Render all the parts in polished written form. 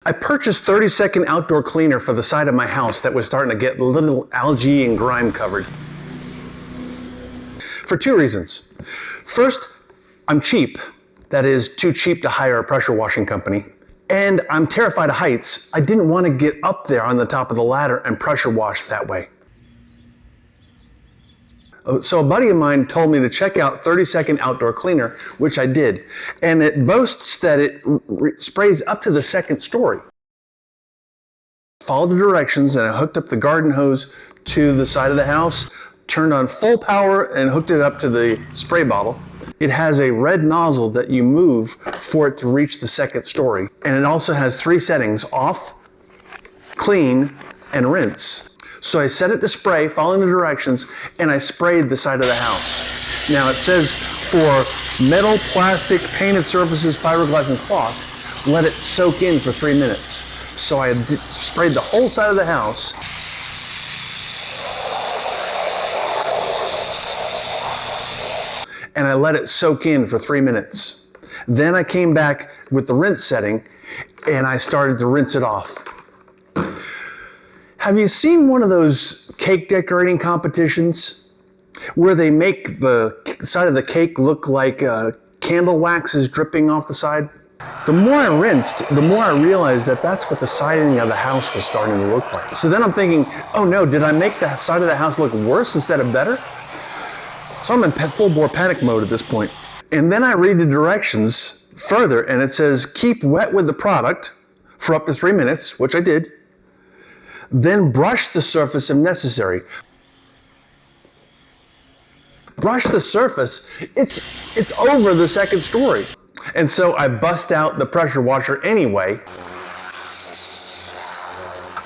I purchased 30-second outdoor cleaner for the side of my house that was starting to get a little algae and grime covered. For two reasons. First, I'm cheap. That is, too cheap to hire a pressure washing company. And I'm terrified of heights. I didn't want to get up there on the top of the ladder and pressure wash that way. So a buddy of mine told me to check out 30-second outdoor cleaner, which I did. And it boasts that it sprays up to the second story. Followed the directions and I hooked up the garden hose to the side of the house, turned on full power and hooked it up to the spray bottle. It has a red nozzle that you move for it to reach the second story. And it also has 3 settings: off, clean, and rinse. So I set it to spray, following the directions, and I sprayed the side of the house. Now it says for metal, plastic, painted surfaces, fiberglass, and cloth, let it soak in for 3 minutes. So I sprayed the whole side of the house. And I let it soak in for 3 minutes. Then I came back with the rinse setting and I started to rinse it off. Have you seen one of those cake decorating competitions where they make the side of the cake look like candle wax is dripping off the side? The more I rinsed, the more I realized that that's what the siding of the house was starting to look like. So then I'm thinking, oh no, did I make the side of the house look worse instead of better? So I'm in full-bore panic mode at this point. And then I read the directions further, and it says, keep wet with the product for up to 3 minutes, which I did. Then brush the surface if necessary. Brush the surface, it's over the second story. And so I bust out the pressure washer anyway.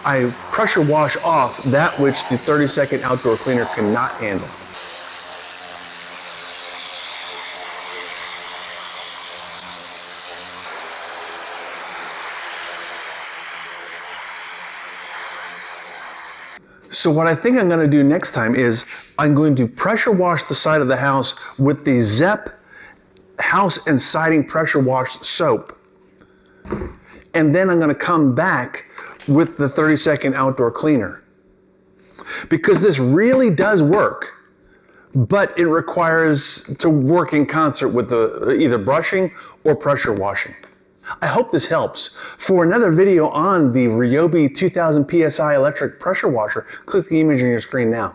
I pressure wash off that which the 30-second outdoor cleaner cannot handle. So what I think I'm going to do next time is I'm going to pressure wash the side of the house with the Zep house and siding pressure wash soap. And then I'm going to come back with the 30-second outdoor cleaner. Because this really does work, but it requires to work in concert with the either brushing or pressure washing. I hope this helps. For another video on the Ryobi 2000 PSI electric pressure washer, click the image on your screen now.